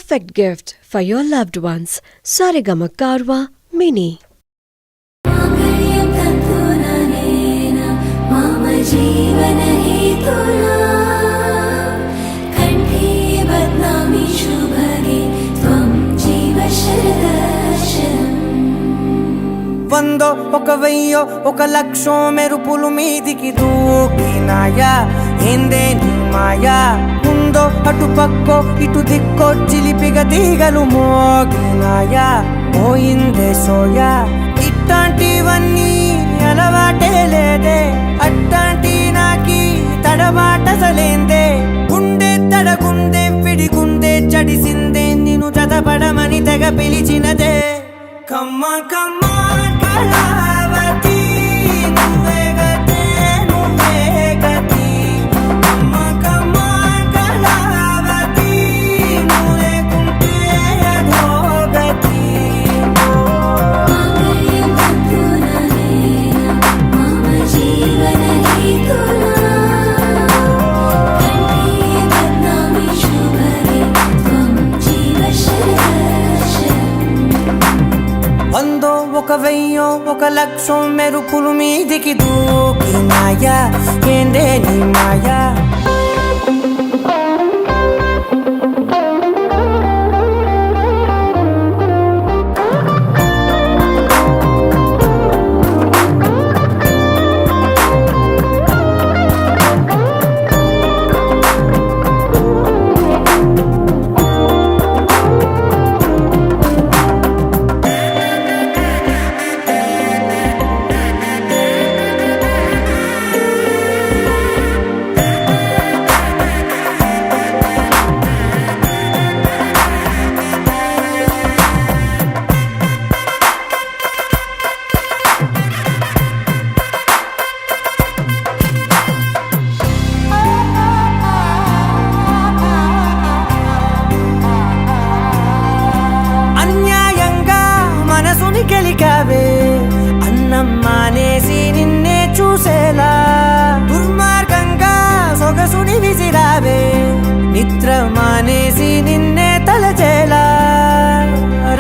perfect gift for your loved ones. Saregama Karwa Mini. వందో ఒక వెయ్యో ఒక లక్షో మెరుపులు మీదికి దూకినాయా ఏందే నీ మాయా ఉందో అటు పక్కో ఇటు దిక్కో చిలిపిగ తీగలు మోగినాయా పోయిందే సోయా ఇట్లాంటివన్నీ అలవాటే లేదే అట్లాంటి నాకి తడబాటసలేందే గుండె తడగుందే విడిగుందే చడిసిందే నిన్ను చదపడమని తెగ పిలిచినదే కమ్మ కమ్మ కళావతి నువ్వే గతే నువ్వే గతి కమ్మ కమ్మ కళావతి నువ్వు లేకుంటే అధోగతి వందో ఒక వెయ్యో ఒక లక్షో మెరుపులు మీదికి దూకినాయా ఏందే నీ మాయా గెలికావే అన్నం మానేసి నిన్నే చూసేలా దుర్మార్గంగా సొగసుని విసిరావే నిద్ర మానేసి నిన్నే తలచేలా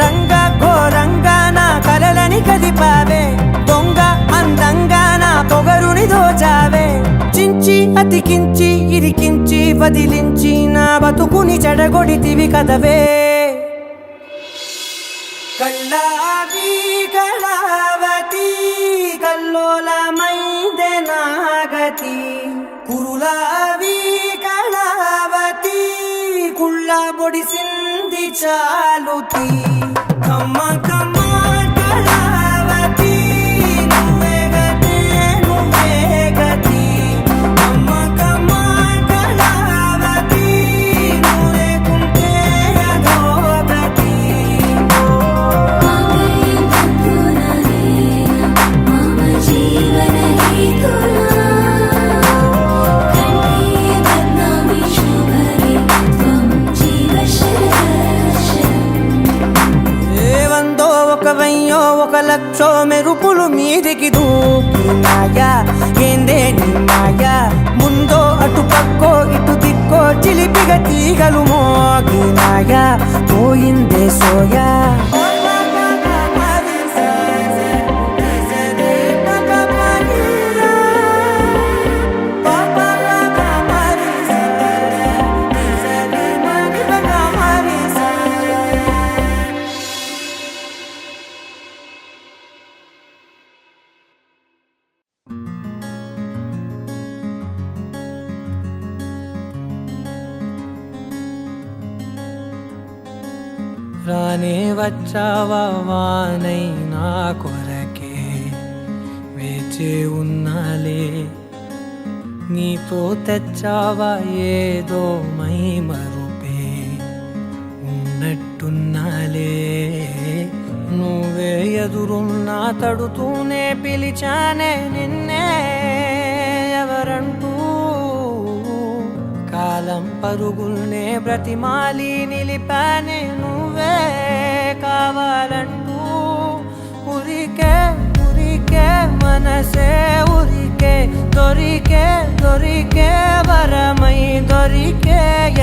రంగా ఘోరంగా నా కలలని కదిపావే దొంగ అందంగా నా పొగరుని దోచావే చించి అతికించి ఇరికించి వదిలించి నా బతుకుని చెడగొడితివి కదవే కళ్ళావి కళావతి కల్లోలమైందే నాగతి కురులావి కళావతి కుళ్ళ బొడిసింది చాలుతి కమ్మ కమ్మ కళావతి నువ్వే గతే నువ్వే గతి కమ్మ కమ్మ కళావతి నువ్వు లేకుంటే అధోగతి ఒక లక్షో మెరుపులు మీదికి దూకినాయా ఏందే నీ మాయా ముందో అటు పక్కో ఇటు దిక్కో చిలిపిగ తీగలు మోగినాయా పోయిందే సోయా రానే వచ్చావా వానై నా కొరకే వేచే ఉన్నాలే నీతో తెచ్చావా ఏదో మై మరుపే ఉన్నట్టున్నాలే నువ్వే ఎదురున్నా తడుతూనే పిలిచానే నిన్నే ఎవరంటూ కాలం పరుగుల్నే బ్రతిమాలి నిలిపానే నువ్వే కావాలంటూ ఉరికే ఉరికే మనసే ఉరికే దొరికే దొరికే వరమై దొరికే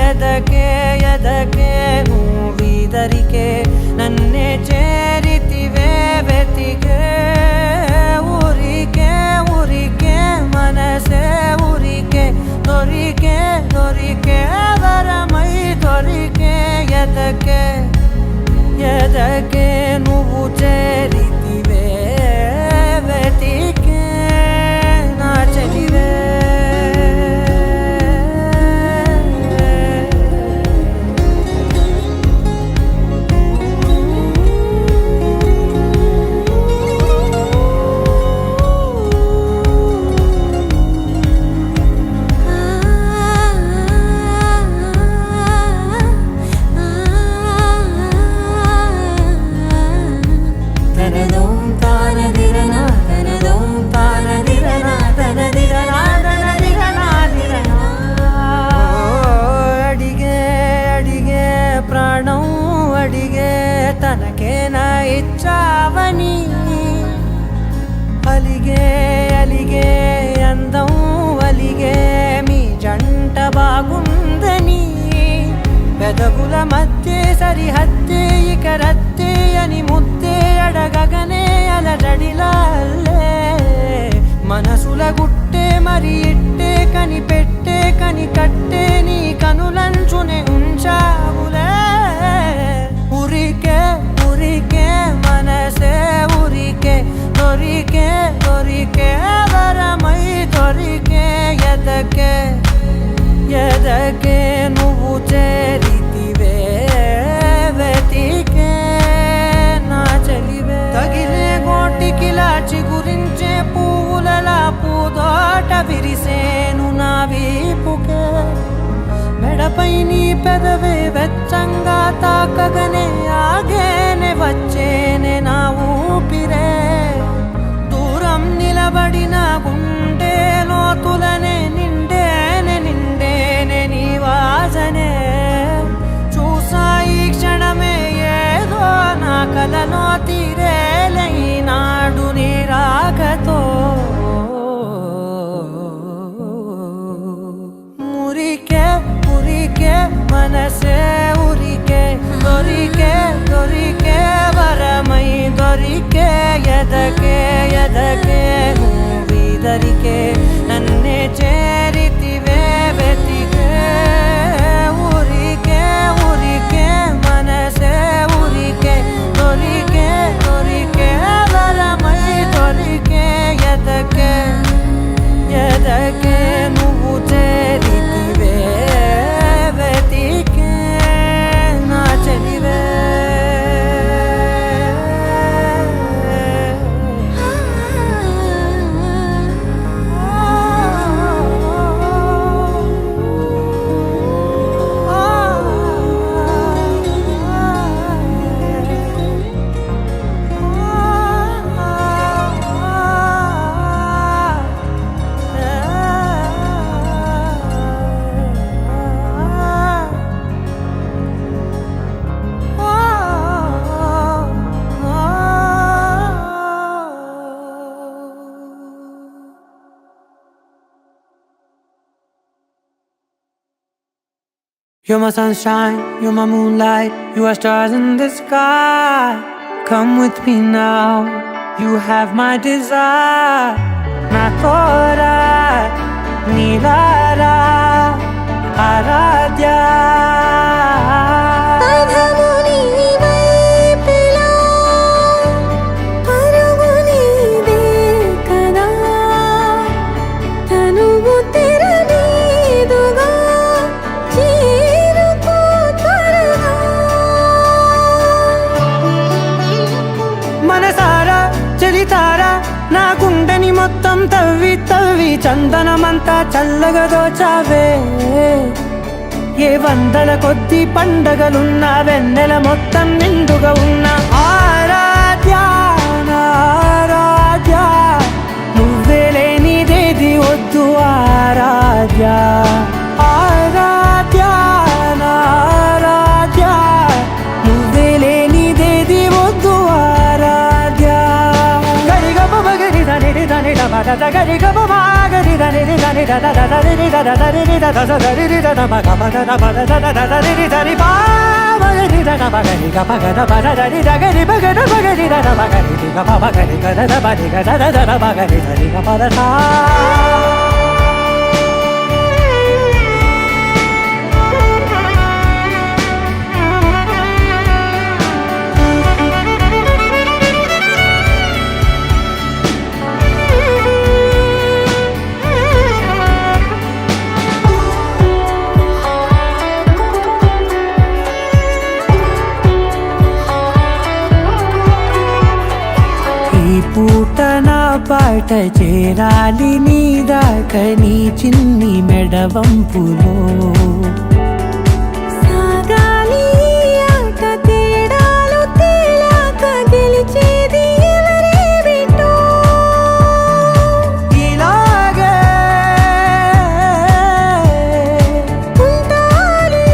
ఎదకే ఎదకే నువ్వు ప్రాణం అడిగే తనకేనా ఇచ్చావని అలిగే అలిగే అందం అలిగే మీ జంట బాగుందని పెదవుల మధ్య సరిహద్దే ఇక రద్దే అని ముద్దే అడగగనే అలజడిలాల్లే మనసుల గుట్టే మరి ఇట్టే కనిపెట్టే కని కట్టే నీ కనులంచునే ఉంచావులే ఉరికే ఉరికే మనసే ఉరికే దొరికే దొరికే వరమై దొరికే ఎదకే ఎదకే నువ్వు చేరితివే వెతికే నా చెలివే తగిలే గోటికిలా చిగురించే పువ్వులలా పూదోట విరిసేను నా వీపుకే మెడపై నీ పెదవే వెచ్చంగా తాకగనే ఆగేనే వచ్చేనే నా ఊపిరే దూరం నిలబడిన గుండె లోతులనే నిండేనే నిండేనే నీ వాసనే చూసా ఈ క్షణమే ఏదో నా కలలో తీరేలే నాడు నీ రాకతో మురికే మురికే మనసే ఉరికే దొరికే దొరికే వరమై దొరికే ఎదకే ఎదకే నువ్విదరికే నన్నే చేరితివే వెతికే ఉరికే ఉరికే మనసే ఉరికే దొరికే దొరికే వరమై దొరికే ఎదకే ఎదకే నువ్వు చేరితివే వెతికే నా చెలివే You're my sunshine, you're my moonlight, you are stars in the sky. Come with me now, you have my desire. Na tora, nilara, aradhya. నా గుండెని మొత్తం తవ్వి తవ్వి చందనమంతా చల్లగా దోచావే ఏ వందల కొద్ది పండగలున్న వెన్నెల మొత్తం నిండుగా ఉన్న ఆరాధ్య ఆరాధ్య నువ్వే లేనిదేది వద్దు ఆరాధ్య ఆరాధ్య ఆరాధ్య నువ్వే లేనిదేది వద్దు ఆరాధ్య గరి గమ గరి దని దని దని దని పూట నా పాట చేరాలి నీ దాకా నీ చిన్ని మెడవంపులో సాగాలి ఆట తేడాలు తేలాక గెలిచేది ఎవరేమిటో ఇలాగే ఉండాలి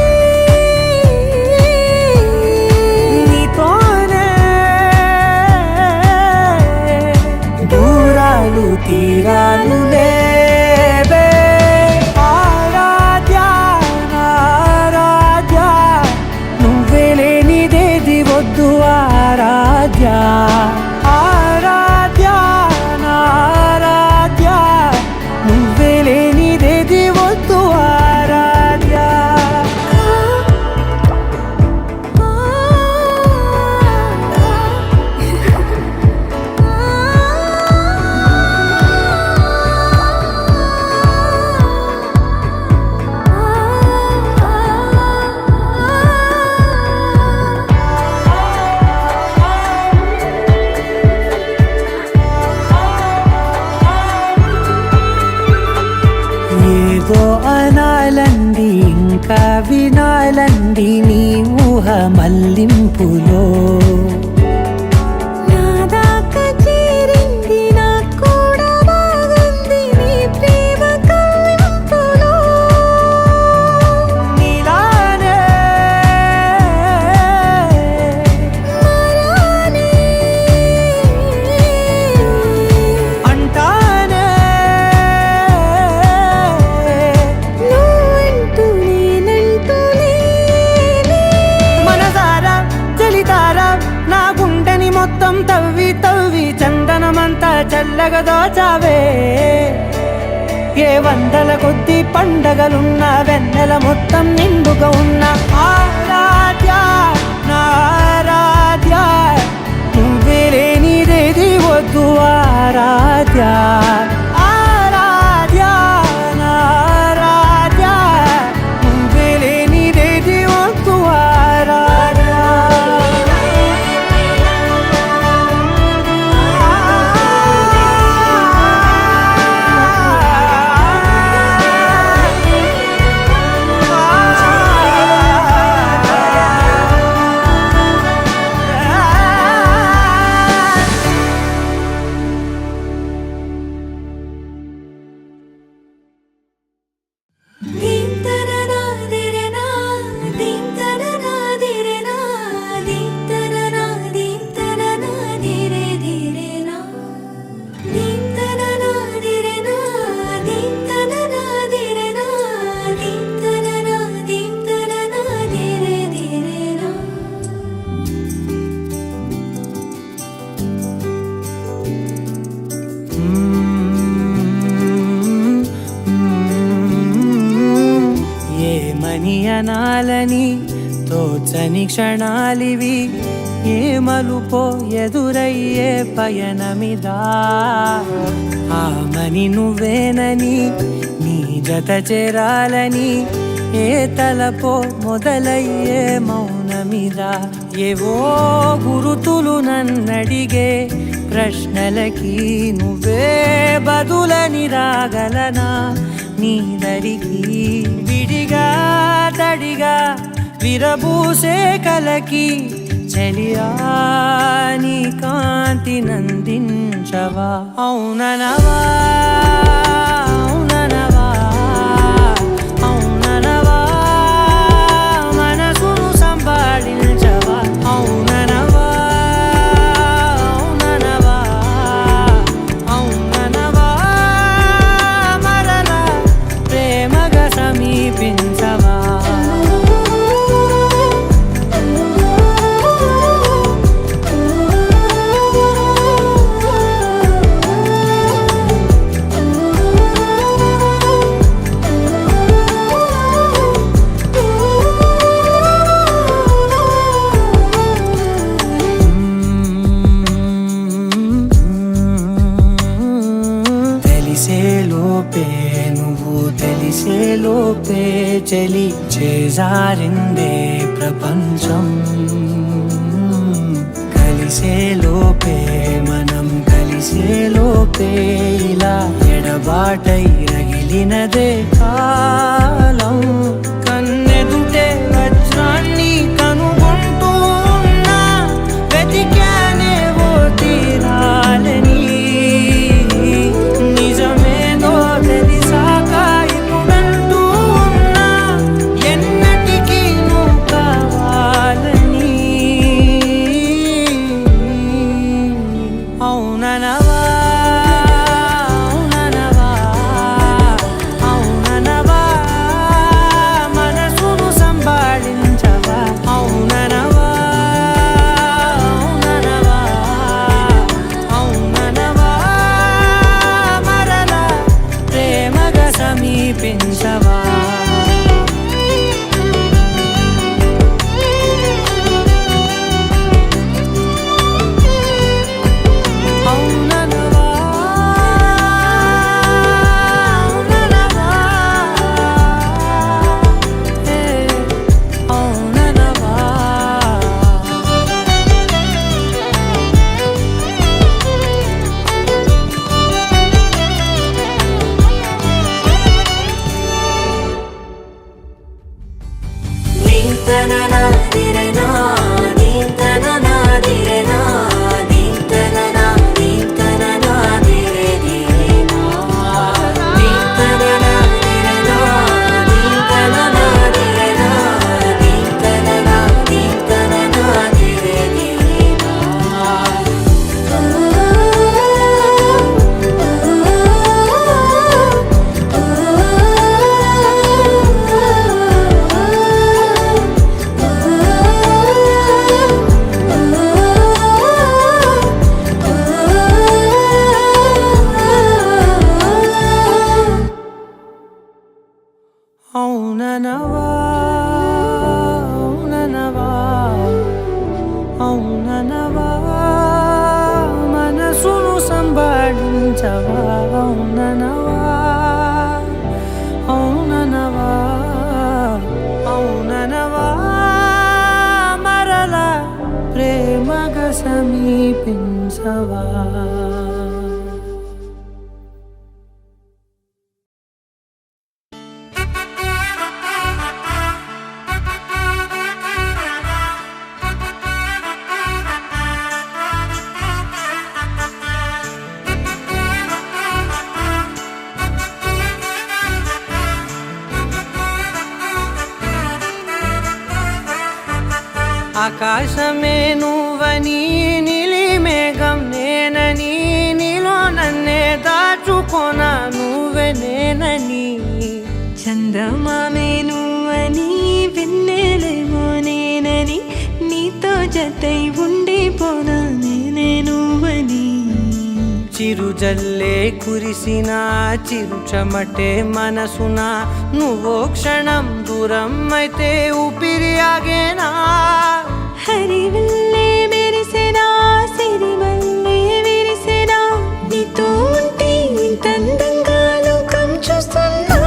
మల్లింపులో నా దాకా చేరింది నాకు కూడా బాగుంది నీ ప్రేమ కవ్వింపులో నీలానే మరానే అంటానే నువ్వంటూ నేనంటూ లేనే మనసారా చలితారా నా గుండెని మొత్తం తవ్వి తవ్వి చందనమంతా చల్లగా దోచావే ఏ వందల కొద్ది పండగలున్న వెన్నెల మొత్తం నిండుగా ఉన్న ఆరాధ్య నా ఆరాధ్య నువ్వే లేనిదేది వద్దు ఆరాధ్య ఆరాధ్య నా ఆరాధ్య నువ్వే లేనిదేది వద్దు దీం తననా దిరేనా దీం తననా దిరేనా దీం తననా దిరే దిరేనా దీం తననా దిరేనా దీం తననా దిరేనా దీం తననా దిరే దిరేనా ఏమని అనాలని తోచని క్షణాలివి ఏ మలుపో ఎదురయ్యే పయనమిదా ఆమని నువ్వేనని నీ జత చేరాలని ఏ తలపో మొదలయ్యే మౌనమిదా ఏవో గురుతులు నన్నడిగే ప్రశ్నలకి నువ్వే బదులని రాగలనా నీ దరికి విడిగా తడిగా విరబూసే కలకి చలియా నీ కాంతి నందించవా అవుననవా అవుననవా అవుననవా మనసును సంపాదించవా అవుననవా అవుననవా అవుననవా మరణ ప్రేమగా సమీపించవా తెలిసేలోపే నువ్వు తెలిసేలోపే చలి చేజారిందే ప్రపంచం కలిసేలోపే మనం కలిసేలోపే ఇలా ఎడబాటై రగిలినదే కాలం కన్నెదుటే వజ్రాన్ని కనుగొంటూ ఉన్నా వెతికానే ఓ తీరాలని నిజమేదో తెలిసాక ఇప్పుడంటూ ఉన్నా ఎన్నటికీ నువ్వు కావాలని అవుననవా అవుననవా అవుననవా సమీపించవా. ఆకాశమే నువ్వని నీలి మేఘం నేనని నీలో నన్నే దాచుకోనా నువ్వే నేనని. చందమామే నువ్వని వెన్నెలేమో నేనని నీతో జతై ఉండిపోనా నేనే నువ్వని. చిరుజల్లే కురిసిన చిరు చెమటే మనసున నువ్వో క్షణం దూరం అయితే ఊపిరి ఆగేనా. హరివల్లే మెరిసెనా సిరివల్లే విరిసెనా నీతో ఉంటే ఇంత అందంగా లోకం చూస్తున్నా.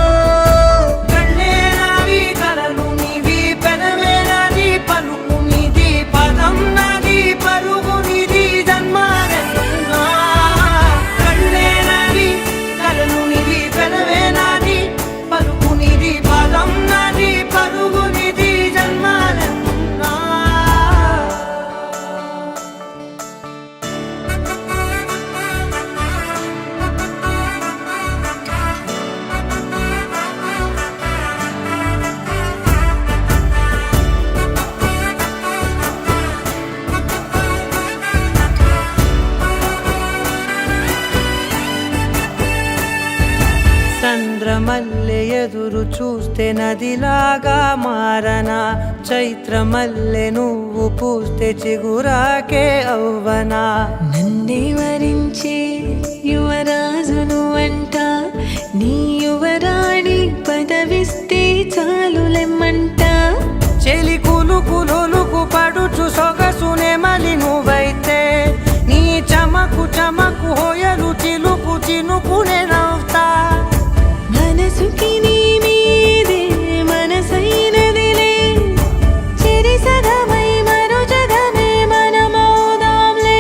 కళ్ళే నావి కలలు నీవి పెదవే నాది పలుకు నీది పదం నాది పరుగు నీది జన్మారెన్నున్నా. కళ్ళే నావి కలలు నీవి పెదవే నాది పలుకు నీది పదం నాది పరుగు నీది జన్మారెన్నున్నా. చంద్రమల్లె ఎదురు చూస్తే నదిలాగా మారనా. చైత్రమల్లె నువ్వు పూస్తే చిగురాకే అవ్వనా. నన్నే వరించే యువరాజును అంట నీ యువరాణి పదవిస్తే చాలులెమ్మంట. చెలి కులుకు పడుచు సొగసునే మలి నువ్వైతే నీ చమకు చమకు హోయలు చిలుకు చినుకునే నవ్వుతా. మనసుకి నీ మీదే మనసైనదిలే చెరి సగమై మరో జగమే మనమౌదాంలే.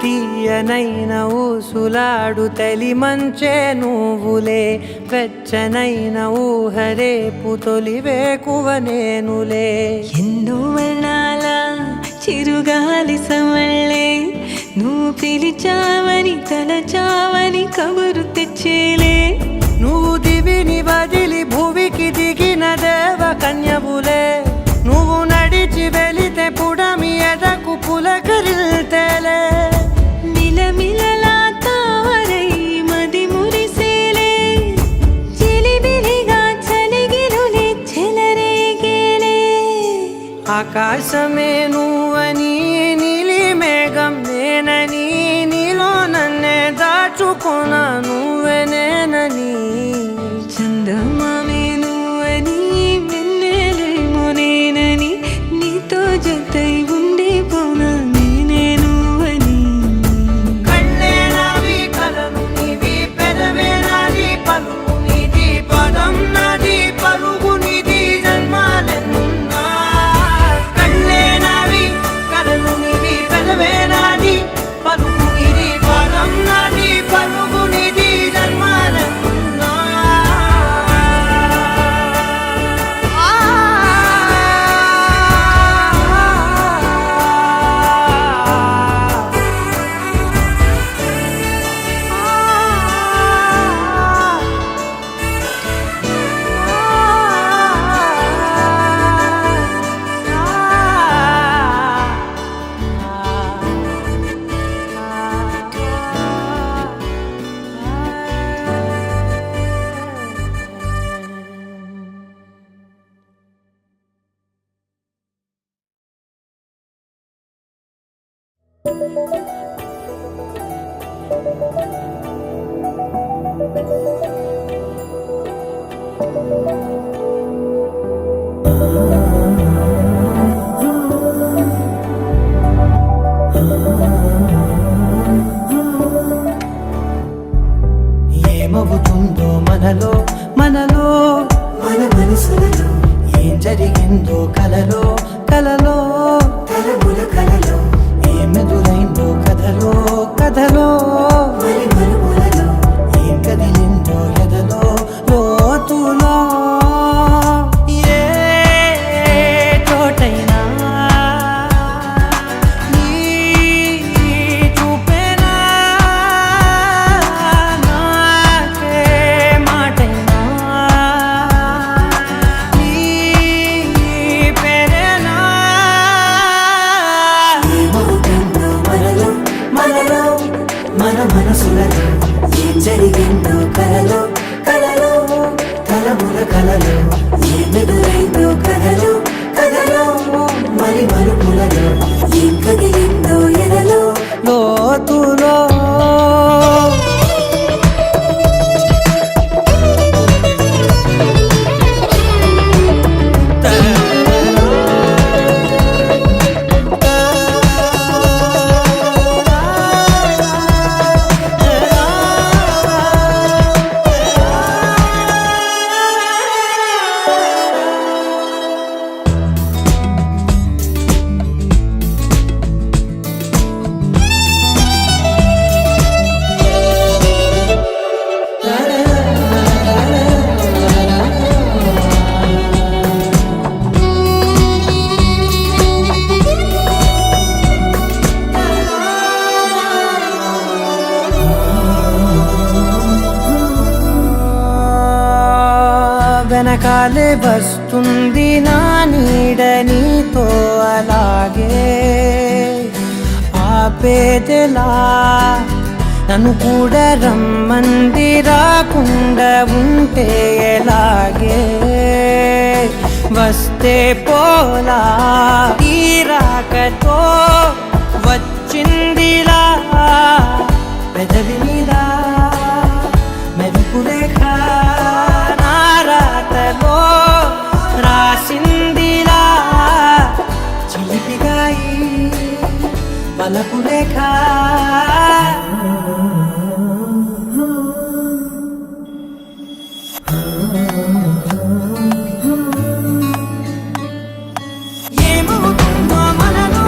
తీయనైన ఊసులాడు తలి మంచే నువ్వులే. వెచ్చనైన ఊహరేపు తొలి వేకువ నేనులే. ఎన్నో వర్ణాల చిరుగాలి సమళ్ళే నువ్వు పిలిచావని తలచావని కబురు తెచ్చేలే. నువ్వు దివిని వదిలి భూమికి దిగిన దేవ కన్యవులే. నువ్వు నడిచి వెళితే పుడమి ఎదకు పులకరిల్తేలే. మిలమిలలా తారై మది మురిసేలే చిలిబిలిగా చలిగిలులే చెలరేగేలే. ఆకాశమే నువ్వని నీలి మేఘం నేనని నీలో నన్నే దాచుకోనా నువ్వే నేనని. చందమామే నువ్వని వెన్నెలేమో నేనని నీతో జతై ఉండిపోనా నేనే నువ్వని. కళ్ళే నావి కలలు నీవి పెదవే నాది పలుకు నీది పదం నాది పలుగు నీది జన్మాలెన్నున్నా. కళ్ళే నావి కలలు నీవి పెదవే నాది పలుకు నీది పదం నాది పలుగు నీది జన్మాలెన్నున్నా. మనలో మన మనసులలో ఏం జరిగిందో కలలో కలలో తరముల కలలో ఏమెదురైందో కథలో కథలో మరి మరుపులలో ఏం కదిలిందో ఎదలో లోతులో ఏ చోటైనా నీ చూపేనా నాకే మాటైనా నీ పేరేనా ఏమవుతుందో మనలో మనలో మన మనసులలో ఏం జరిగిందో కలలో కలలో తలముల కలలో ఏమెదురైందో కథలో కథలో మరి మరుపులలో ఏం కదిలిందో ఎదలో లోతులో వెనకాలే వస్తుంది నా నీడ నీతో అలాగే ఆపేదెలా నన్ను కూడా రమ్మంది రాకుండా ఉంటే ఎలాగే వస్తే పోలా ఈ రాకతో వచ్చిందిలా పెదవి మీద మెరుపులేఖ రాతలో రాసిందిలా చిలిపిగాయి బలపు రేఖ ఏమవుతుందో మనలో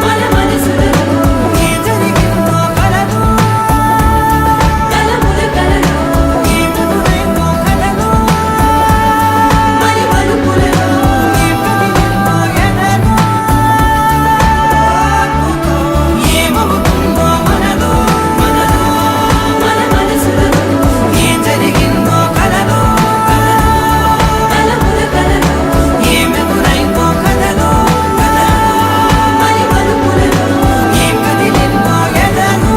మన మనసులలో ఏం జరిగిందో కలలో తలముల కలలో ఏమెదురైందో కథలో మరి మరుపులలో ఏం కదిలిందో ఎదలో ఏమవుతుందో మనలో మనలో మన మనసులలో ఏం జరిగిందో కలలో తలముల కలలో ఏమెదురైందో కథలో మరి మరుపులలో ఏం కదిలిందో ఎదలో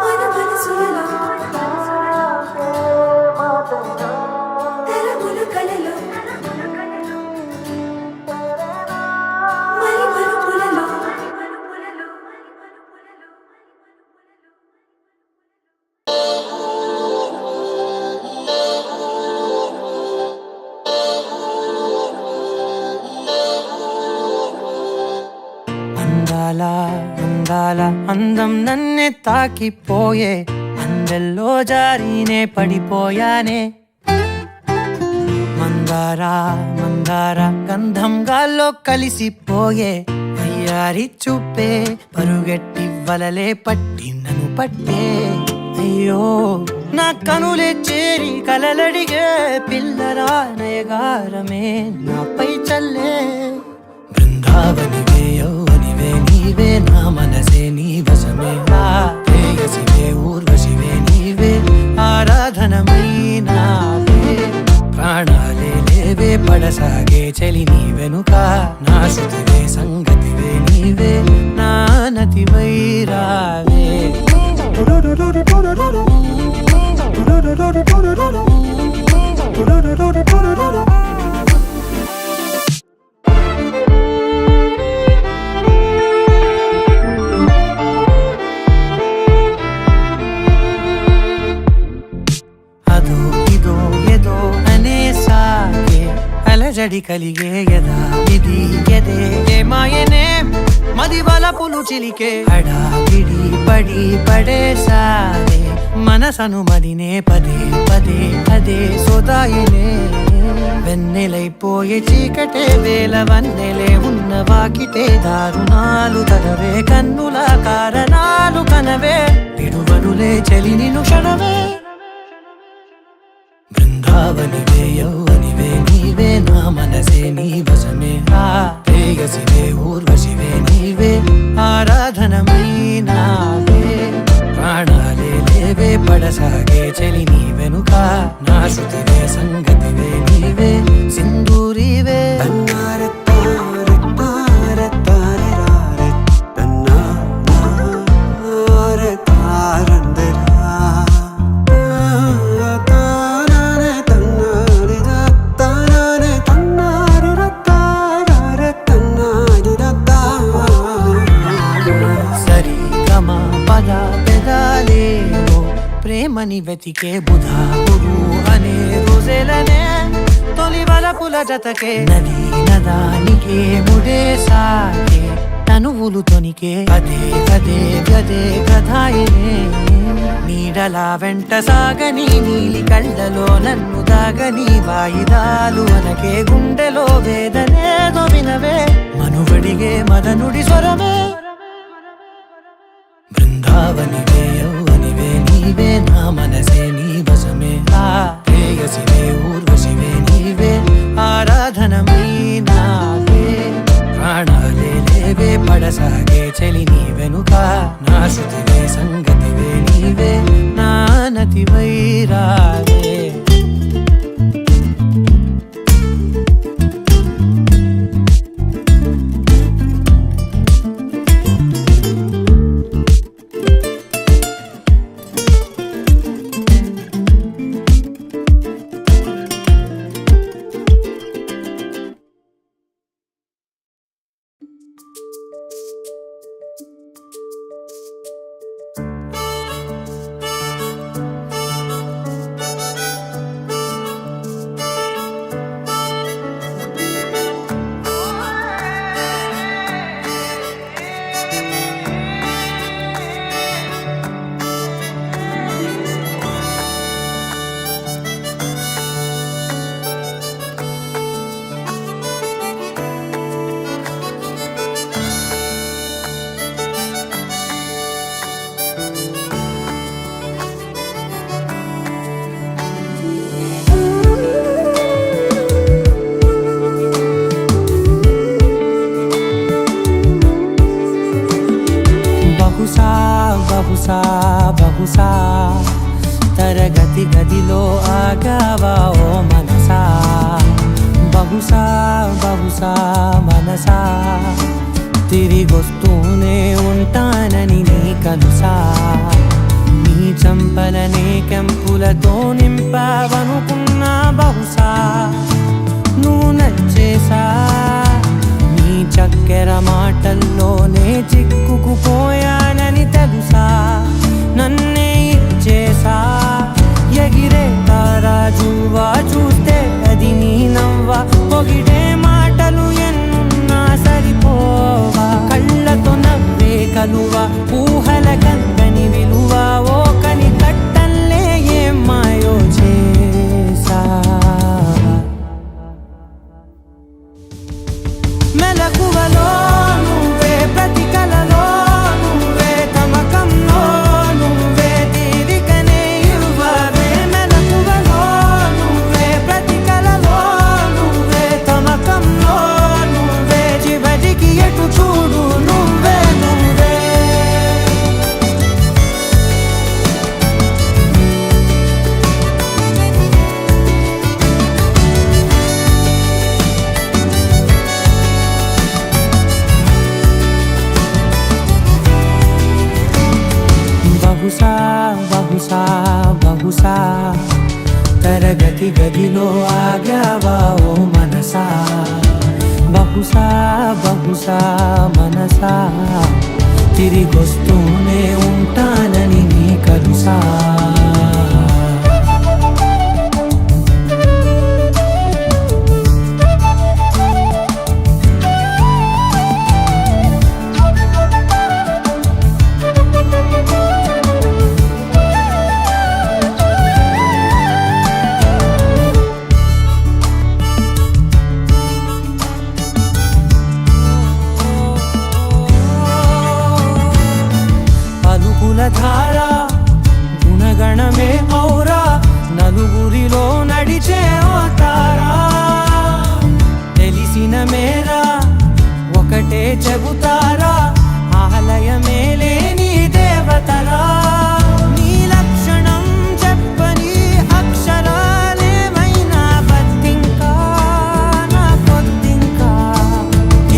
మన మనసులలో తరముల కలలో మరి మరుపులలో అందాల అందాల అందం నన్నే తాకిపోయే అందెల్లో జారీనే పడిపోయానే మందార మందార గంధం గాల్లో కలిసిపోయే అయ్యారి చూపే పరుగెట్టి వలలే పట్టి నన్ను పట్టే అయ్యో నా కనులే చేరి కలలడిగే పిల్లరా నయగారమే నాపై చల్లే బృందావనివే యౌవనివే నీవే నా మనసే నీ వశమే నా ప్రేయసివే ఊర్వశివే నీవే ఆరాధనమైనావే ప్రాణాలే లేవే పడసాగే చలి నీ వెనుక నా శృతివే సంగతివే నీవే నా నతివై రావే అలజడి కలిగే యదా విధి ఎదే ఏమాయనే మది వలపులు చిలికే హడావిడి పడి పడేసారే మనసను మదినే పదే పదే అదే సోదాయనే వెన్నెలైపోయే చీకటే వేల వన్నెలే ఉన్న వాకిటే దారుణాలు తగవే కన్నుల కారణాలు కనవే విడువనులే చలి నిను క్షణమే బృందావనివే యౌవనివే నీవే నా మనసే నీ వశమే ఆ ప్రేయసివే ఊర్వశివే నీవే ఆరాధనమైనావే ప్రాణాలే లేవే పడసాగే చలి నీ వెనుక నా శృతివే సంగతివే నీవే సింధూరివే ప్రేమని వెతికే బుధా గురు అనే రోజులనే తొలి వలపుల జతకే నది నదానికే ముడే సాగే తనువులు తొనికే అదే అదే గదే కథాయనే నీడలా వెంట సాగని నీలి కళ్ళలో నన్ను దాగని వాయిదాలు అనకే గుండెలో వేదనేదో వినవే మనుగడిగే మదనుడి స్వరమే బృందావనివే యౌవనివే నీవే నా మనసే నీ వశమే ఆ ప్రేయసివే ఊర్వశివే నీవే ఆరాధనమైనావే ప్రాణాలే లేవే పడసాగే చలి నీ వెనుక నా శృతివే సంగతివే నీవే నా నతివై రావే బహుశా తరగతి గదిలో ఆగావా ఓ మనసా బహుశా మనసా తిరిగొస్తూనే ఉంటానని నీ కలుసా నీ చంపలనే కెంపులతో నింపావనుకున్నా బహుశా నువ్వు నచ్చేసా నీ చక్కెర మాటల్లోనే చిక్కుకుపోయానని తెలుసా నన్నే ఇచ్చేసా ఎగిరే తారాజువా చూస్తే అది నీ నవ్వా పొగిడే మాటలు ఎన్నున్నా సరిపోవా కళ్ళతో నవ్వే కలువా ఊహల కందని విలువ ఓ కని కట్టల్లే ఏం మాయో చేసా మెలకువలో నువ్వే ప్రతి కలలో నువ్వే తమకంలో నువ్వే తీరికనే ఇవ్వవే మెలకువలో నువ్వే ప్రతి కలలో నువ్వే తమకంలో నువ్వే చివరికి ఎటు చూడు నువ్వే నువ్వే బహుశా తరగతి గదిలో ఆగావా ఓ మనసా బహుశా మనసా తిరిగొస్తూనే ఉంటానని నీ కలుసా ధార గుణగణమే ఔరా నలుగురిలో నడిచే తారా తెలిసిన మేరా ఒకటే చెబుతారా ఆలయమే లేని దేవతరా నీ లక్షణం చెప్పని అక్షరాలేమైనా బద్దింకా నా పొద్దింకా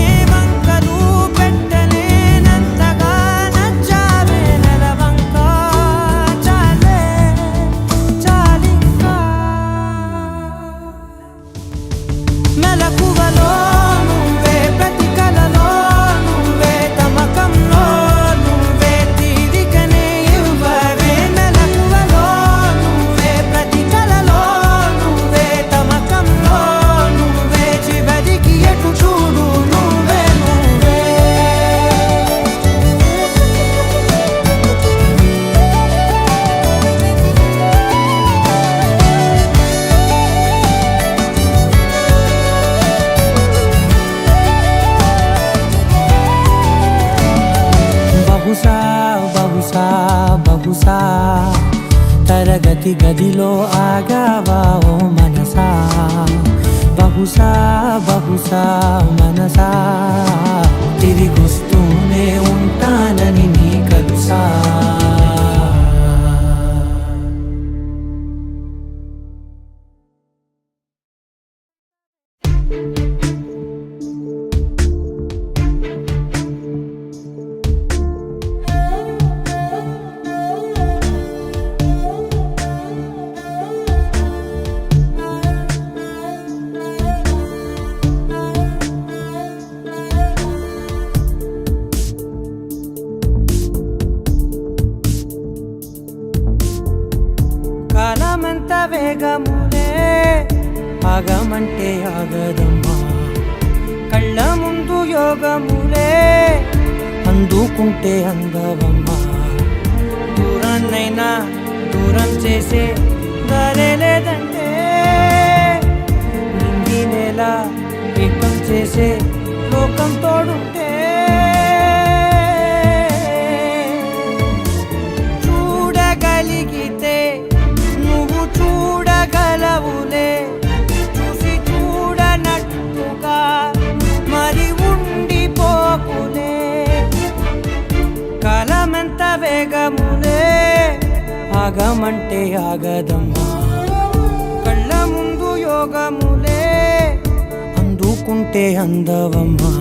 ఏ వంకలు పెట్టలేనంతగా నచ్చావే నెలవంక చాలే చాలింకా మెలకువలో నువ్వే ప్రతి కలలో నువ్వే తమకంలో నువ్వే తీరికనే ఇవ్వవే మెలకువలో నువ్వే ప్రతి కలలో నువ్వే తమకంలో నువ్వే చివరికి ఎటు చూడు నువ్వే నువ్వే బహుశా బహుశా బహుశా తరగతి గదిలో ఆగావా ఓ మనసా బహుశా బహుశా మనసా తిరిగొస్తూనే ఉంటానని నీ కలుసా కాలమంత వేగములే ఆగమంటే ఆగదమ్మా కళ్ళ ముందు యోగములే అందుకుంటే అందవమ్మా దూరాన్నైనా దూరం చేసే దారే లేదంటే నింగి నేల ఏకం చేసే లోకం తోడుంటే చూడగలిగితే నువ్వు చూడగలవులే చూసి చూడనట్టుగా మరి ఉండిపోకులే కాలమెంత వేగములే ఆగమంటే ఆగదమ్మా కళ్ళ ముందు యోగములే అందుకుంటే అందవమ్మా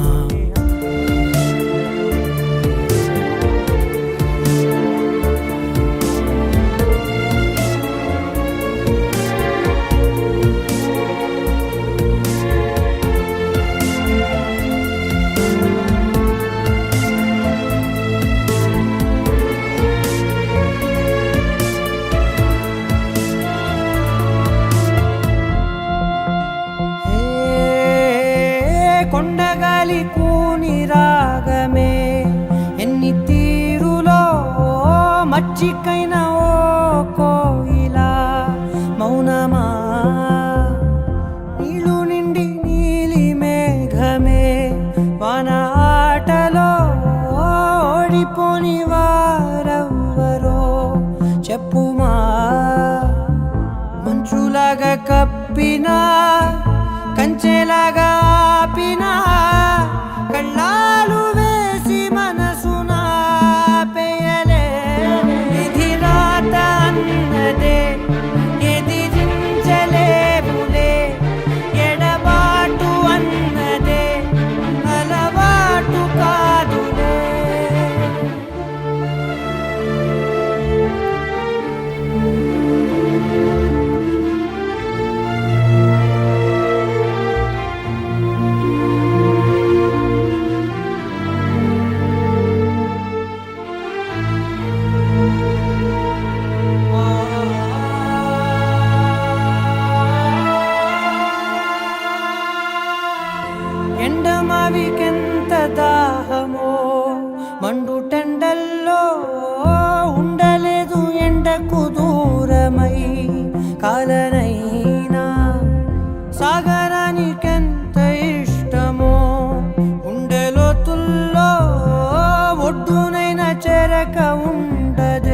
కొండగాలి కూని రాగమే ఎన్ని తీరులో మచ్చికైన ఓ కోయిలా మౌనమా నీళ్ళు నిండి నీలి మేఘమే వాన ఆటలో ఓడిపోని వారెవ్వరో చెప్పుమా మంచులాగా కప్పినా కంచెలాగా ఆపినా కళ్ళాలు వేసి మనసున పేయలే విధి రాత అన్నదే ఎదిరించలేవులే ఎడబాటు అన్నదే అలవాటు కాదులే ఎండమావికెంత దాహమో మండుటెండల్లో ఉండలేదు ఎండకు దూరమై కాలనైనా సాగరానికెంత ఇష్టమో ఉండెలోతుల్లో ఒడ్డునైన చెరక ఉండదే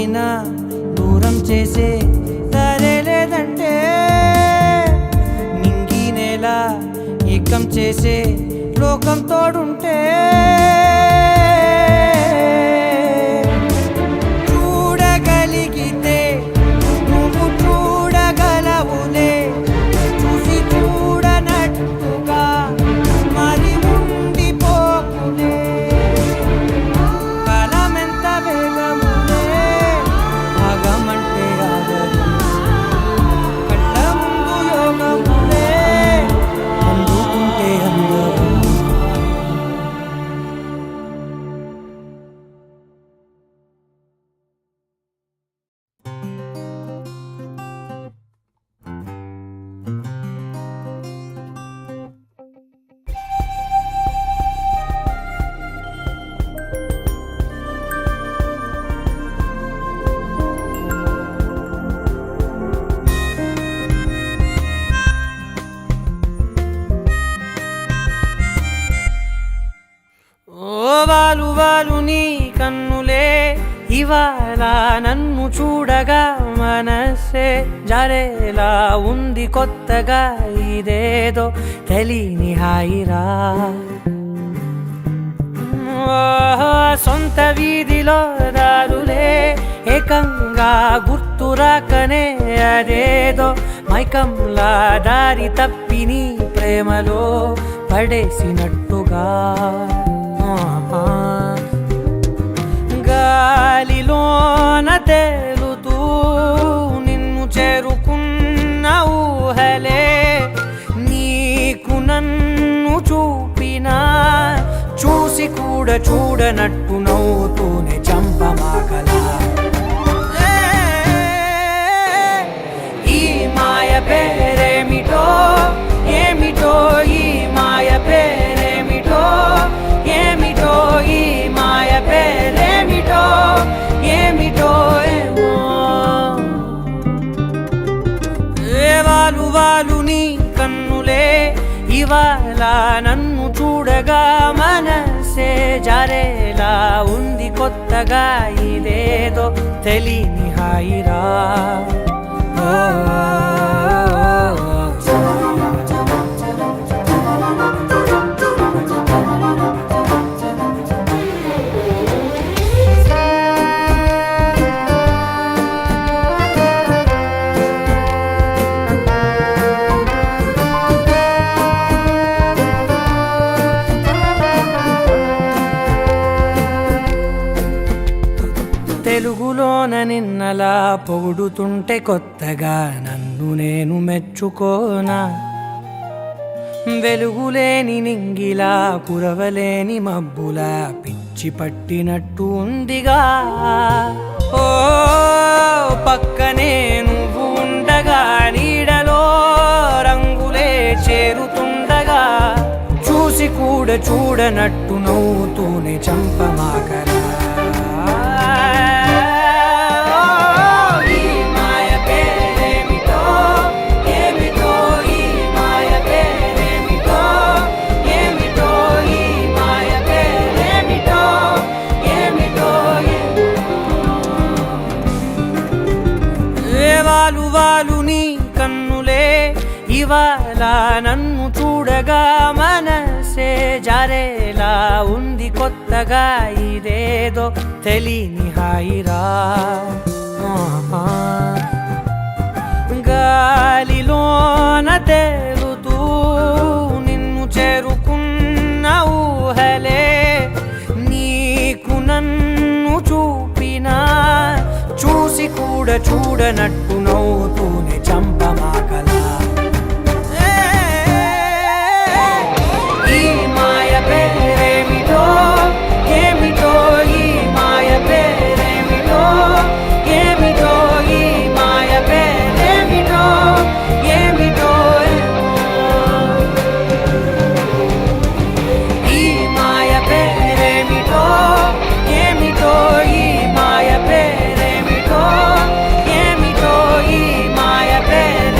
అయినా దూరం చేసే దారే లేదంటే నింగి నేల ఏకం చేసే లోకం తోడుంటే చూడగలిగితే నువ్వు చూడగలవులే చూసి చూడనట్టుగా మరి ఉండిపోకులే కాలమెంత వేగములే ఆగమంటే ఆగదు కళ్ళ ముందు యోగములే అందుకుంటే అందరూ వాలు వాలు నీ కన్నులే ఇవాళ నన్ను చూడగా మనసే జారేలా ఉంది కొత్తగా ఇదేదో తెలియని హాయిరా సొంత వీధిలో దారులే ఏకంగా గుర్తురాకనే అదేదో మైకంలా దారి తప్పి నీ ప్రేమలో పడేసినట్టుగా గాలిలోన తేలుతూ నిన్ను చేరుకున్న ఊహలే నీకు నన్ను చూపినా చూసి కూడా చూడనట్టు నవ్వుతూనే చంపమాకలా ఈ మాయ పేరేమిటో ఏమిటో ఈ మాయ పేరేమిటో ఏమిటో ఈ మాయ పేరేమిటో ఏమిటో ఏమో వాలు వాలు నీ కన్నులే ఇవాళ నన్ను చూడగా మనసే జారేలా ఉంది కొత్తగా ఇదేదో తెలియని హాయిరా తెలుగులోన నిన్నలా పొగుడుతుంటే కొత్తగా నన్ను నేను మెచ్చుకోనా వెలుగులేని నింగిలా కురవలేని మబ్బులా పిచ్చి పట్టినట్టు ఉందిగా ఓ పక్కనే నువ్వు ఉండగా నీడలో రంగులే చేరుతుండగా చూసి కూడా చూడనట్టు నవ్వుతూనే చంపమాకరా వాలు వాలు నీ కన్నులే ఇవాళ నన్ను చూడగా మనసే జారేలా ఉంది కొత్తగా ఇదేదో తెలియని హాయిరా గాలిలోన తేలుతూ నిన్ను చేరుకున్న ఊహలే నీకు నన్ను చూపినా చూసి కూడా చూడనట్టు నవ్వుతూనే చంపమాకలా ఈ మాయ పేరేమిటో ఏమిటో ఈ మాయ పేరేమిటో ఏమిటో ఈ మాయ పేరేమిటో ఏమిటో ఈ మాయ పేరేమిటో ఏమిటో ఈ మాయ పేరేమిటో ఏమిటో ఈ మాయ పేరు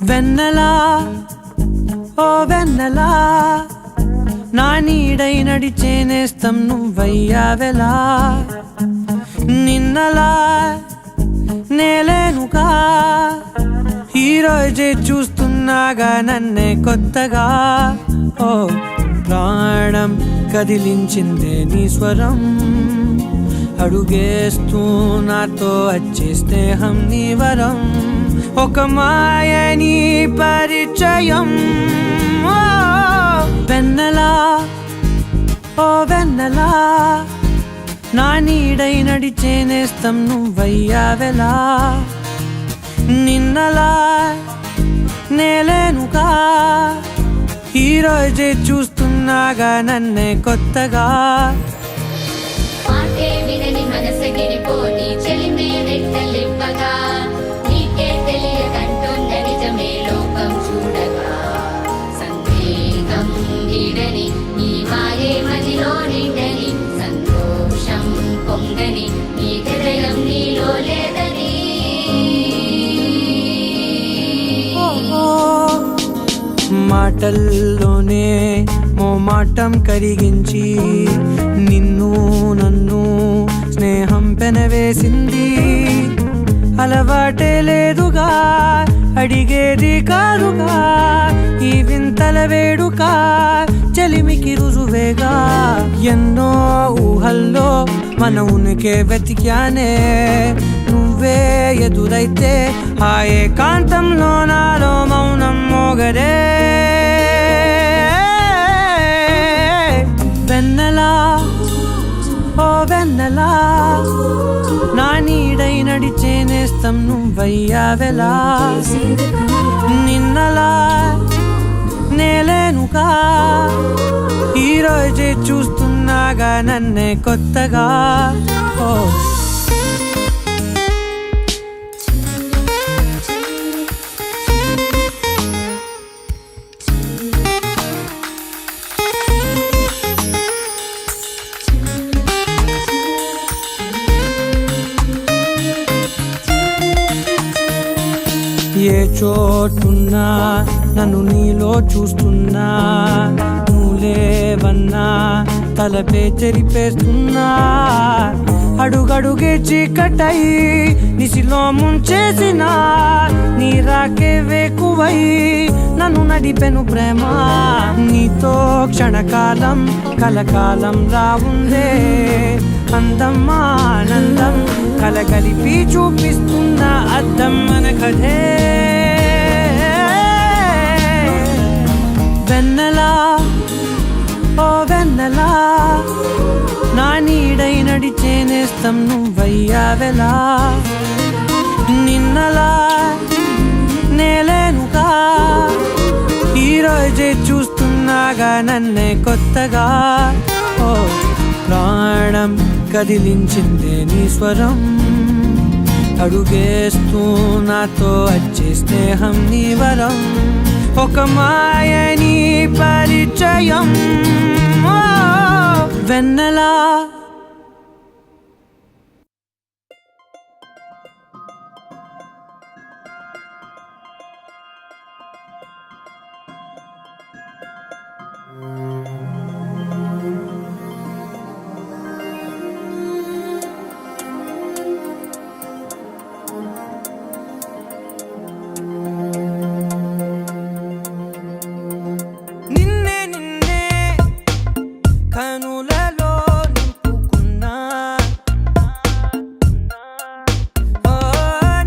వెన్నెలా ఓ వెన్నెలా నా నీడై నడిచే నేస్తం నువ్వయ్యావెలా నిన్నలా నేలేనుగా ఈరోజే చూస్తున్నాగా నన్నే కొత్తగా ఓ ప్రాణం కదిలించిందే నీ స్వరం అడుగేస్తూ నాతో వచ్చే స్నేహం నీ వరం ఒక మాయని పరిచయం ఓ వెన్నెలా ఓ వెన్నెలా నా నీడై నడిచే నేస్తం నువ్వయ్యావెలా నిన్నలా నేలేనుగా ఈరోజే చూస్తున్నాగా నన్నే కొత్తగా మాటే వినని మనసగిరిపోని చెలిమే నెట్టలిప్పగా నీకే తెలియదంటున్న నిజమే లోకం చూడగా సందేహం వీడని నీ మాయే మదిలో నిండని సంతోషం పొంగని నీ హృదయం నీలో లేదని మాటల్లోనే మోమాటం కరిగించి నిన్ను నన్ను స్నేహం పెనవేసింది అలవాటే లేదుగా అడిగేది కాదుగా ఈ వింతల వేడుక చెలిమికి రుజువేగా ఎన్నో ఊహల్లో మన ఉనికే వెతికానే నువ్వే ఎదురైతే ఆ ఏకాంతంలో నాలో మౌనం మోగరే వెన్నెలా ఓ వెన్నెలా నా నీడై నడిచే నేస్తం నువ్వయ్యావెలా నిన్నలా నేలేనుగా ఈరోజే చూస్తున్నాగా నన్నే కొత్తగా ఓ ఏ చోటున్నా నన్ను నీలో చూస్తున్నా నువ్వు లేవన్నా తలపే చెరిపేస్తున్నా అడుగడుగే చీకటై నిసిలో ముంచేసిన నీ రాకే వేకువై నన్ను నడిపెను ప్రేమ నీతో క్షణకాలం కలకాలం రావుందే అందం ఆనందం కలగలిపి చూపిస్తున్న అద్దం మన కథే వెన్నెలా ఓ వెన్నెలా నా నీడై నడిచే నేస్తం నువ్వయ్యావెలా నిన్నలా నేలేనుగా ఈరోజే చూస్తున్నాగా నన్నే కొత్తగా ఓ ప్రాణం కదిలించిందే నీ స్వరం అడుగేస్తూ నాతో వచ్చే స్నేహం నీ వరం ఒక మాయని పరిచయం ఓ వెన్నెలా కనులలో నింపుకున్నా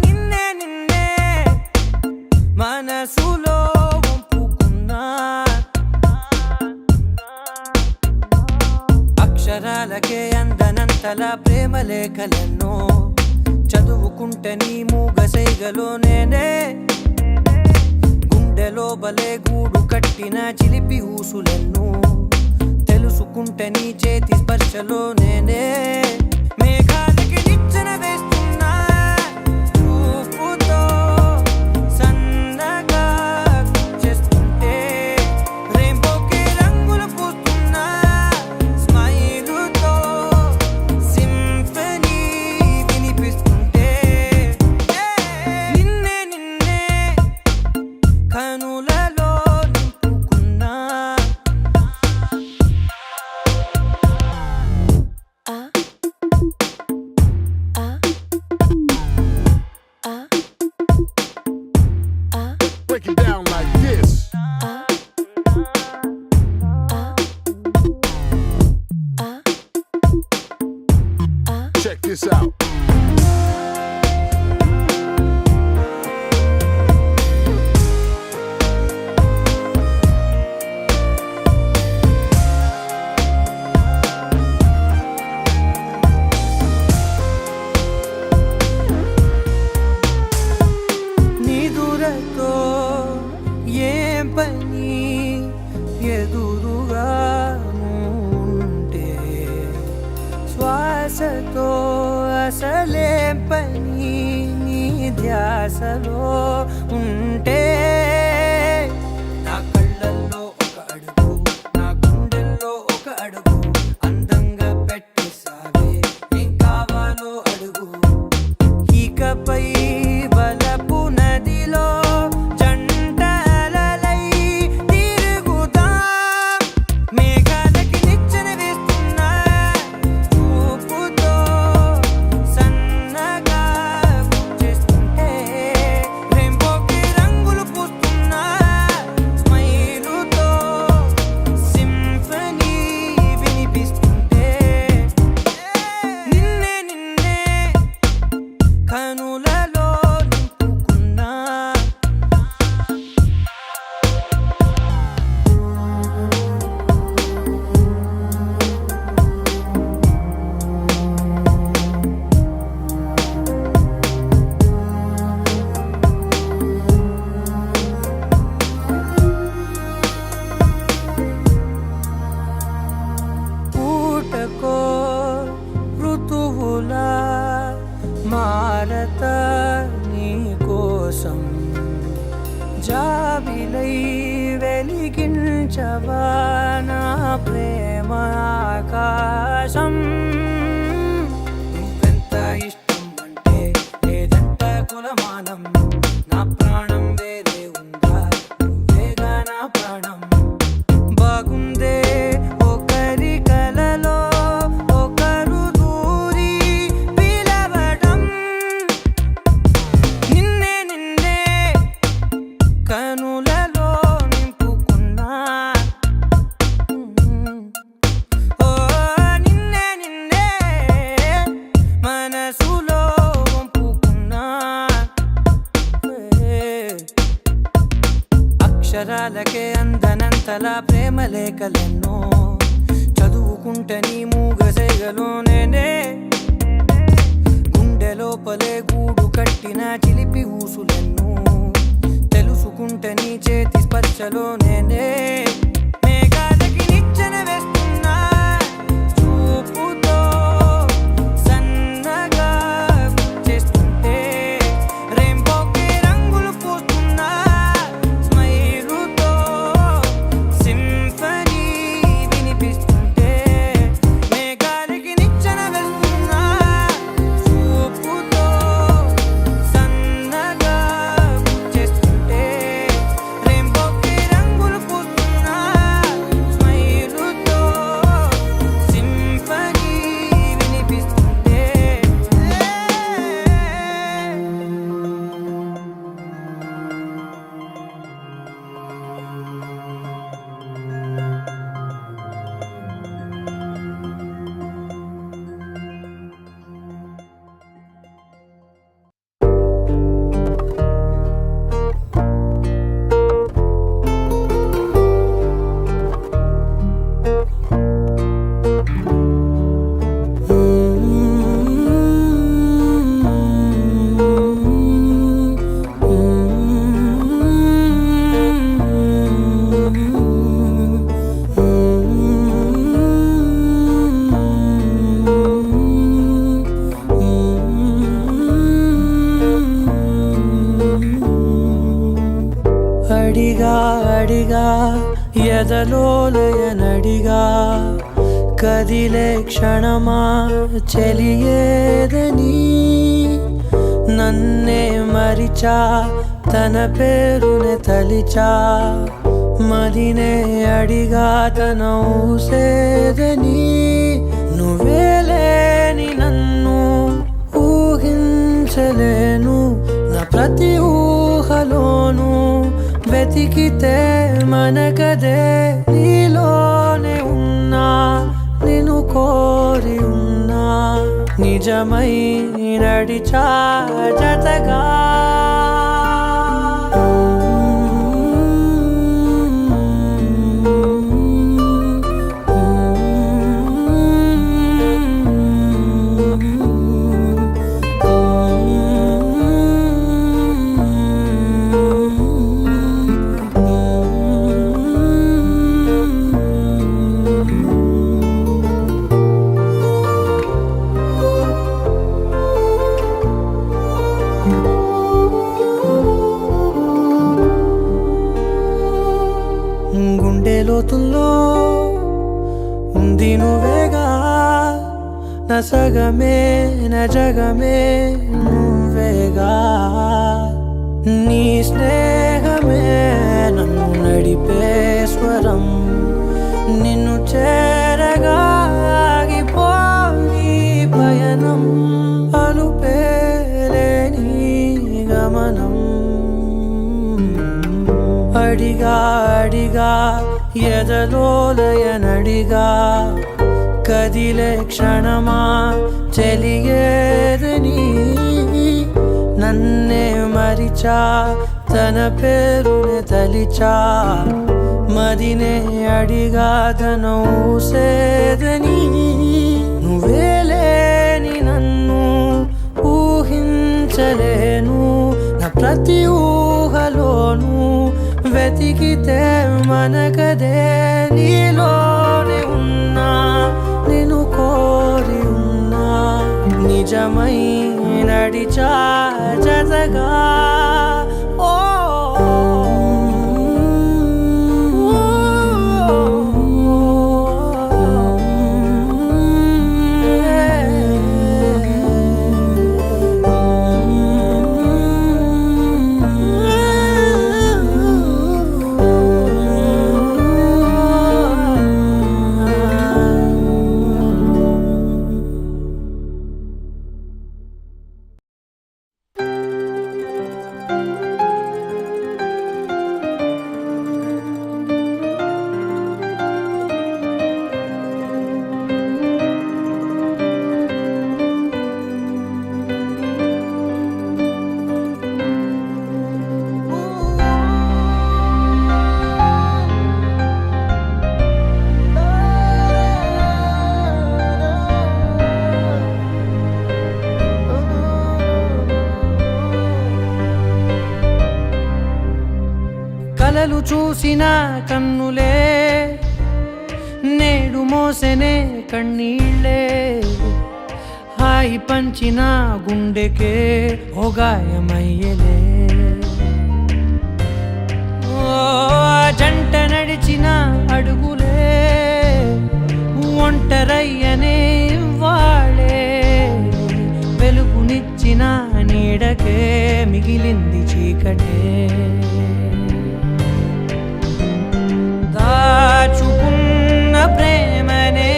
నిన్నే నిన్నే మనసులో వంపుకున్నా అక్షరాలకే అందనంతల ప్రేమ లేఖలెన్నో చదువుకుంటే నీ మూగసైగలో నేనే గుండెలో బలే గూడు కట్టిన చిలిపి ఊసులెన్నో తెలుసుకుంటే నీ చేతి స్పర్శలో నేనే మేఘాలకి నిచ్చెన వేస్తున్నా చూపుతో సన్నగా చేస్తుంటే రెయిన్బోకి రంగులు పూస్తున్నా స్మైలుతో సింఫనీ వినిపిస్తుంటే నిన్నే నిన్నే ధ్యాసలో ఉంటే నా కళ్ళల్లో ఒక అడుగు నా గుండెల్లో ఒక అడుగు అందంగా పెట్టేసావే ఏం కావాలో అడుగు ఇకపై బలపు నదిలో జంటలలై తిరుగుదాం మేఘాలకి నిచ్చెన వేస్తున్నా చూపుతో సన్నగా చేస్తుంటే రెయిన్బోకి రంగులు పూస్తున్నా స్మైలుతో సింఫనీ వినిపిస్తుంటే నిన్నే నిన్నే కనులలో నింపుకున్నా పూటకో ఋతువులా మారత నీ కోసం జాబిలై వెలిగించవా నా ప్రేమ ఆకాశం నువ్వెంత ఇష్టం అంటే లేదంట కులమానం నా ప్రాణం వేరే ఉందా నువ్వేగా నా ప్రాణం బాగుందే ఒకరి కలలో ఒకరు దూరి పిలవడం నిన్నే నిన్నే కనులలో నింపుకున్నా ఓ నిన్నే నిన్నే మనసులో వంపుకున్నా అక్షరాలకే అందనంతలా ప్రేమ లేఖలెన్నో చదువుకుంటే నీ మూగసేగలో నేనే గుండె లోపలే గూడు కట్టిన చిలిపి ఊసులెన్నో తెలుసుకుంటే నీ చేతి స్పర్శలో నేనే మేఘాలకి నిచ్చెన వేస్తున్నా చూపుతో సన్నగా చేస్తుంటే రెయిన్బోకి రంగులు పూస్తున్నా స్మైలుతో సింఫనీ వినిపిస్తుంటే మేఘాలకి నిచ్చెన వేస్తున్నా చూపుతో సన్నగా చేస్తుంటే రెయిన్బోకి రంగులు పూస్తున్నా స్మైలుతో సింఫనీ వినిపిస్తుంటే అడిగా అడిగా ఎదలోలయనడిగా కదిలే క్షణమా చెలియేదని నన్నే మరిచా తన పేరునే తలిచా మదినే అడిగా తన ఊసేదని నువ్వే లేని నన్ను ఊహించలేను నా ప్రతి ఊహలోను వెతికితే మనకదే నీలోనే ఉన్నా నిన్ను కోరి ఉన్నా నిజమై నడిచా జతగా చేతుల్లో ఉంది నువ్వేగా నా సగమే నా జగమే నువ్వేగా నీ స్నేహమే నన్ను నడిపే స్వరం నిన్ను చేరగా ఆగిపోయి పయనం అలుపేలేని గమనం అడిగా అడిగా ఎదలోలయనడిగా కదిలే క్షణమా చెలియేదని నన్నే మరిచా తన పేరునే తలిచా మదినే అడిగా తన ఊసేదని నువ్వే లేని నన్ను ఊహించలేను నా ప్రతి ఊహలోను వెతికితే మనకదే నీలోనే ఉన్నా నిన్ను కోరి ఉన్నా నిజమై నడిచా జతగా ఓ కలలు చూసిన కన్నులే నేడు మోసెనే కన్నీళ్ళే హాయి పంచిన గుండెకే ఓ గాయమయ్యలే ఓ జంట నడిచిన అడుగులే ఒంటరయ్యనే వాళే వెలుగునిచ్చిన నీడకే మిగిలింది చీకటే దాచుకున్న ప్రేమనే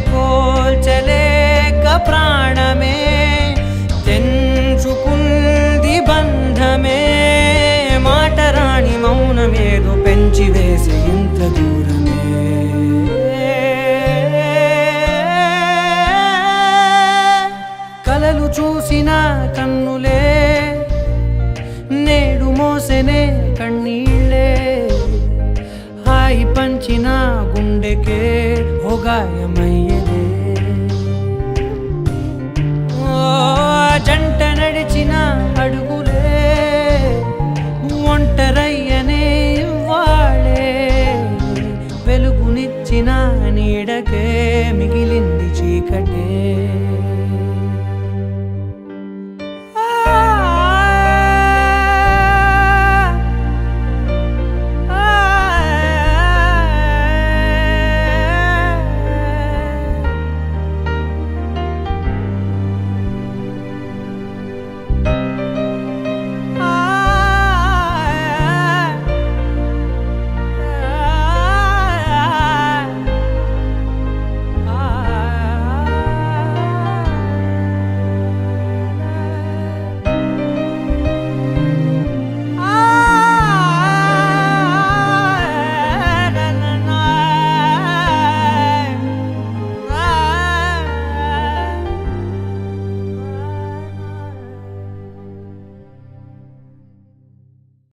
పోల్చలేక ప్రాణమే తెంచుకుంది బంధమే మాటరాని మౌనమేదో పెంచి వేసే ఇంత దూరమే కలలు చూసిన కన్నులే నేడు మోసెనే కన్నీళ్ళే హాయి పంచిన గుండెకే ఓ గాయమై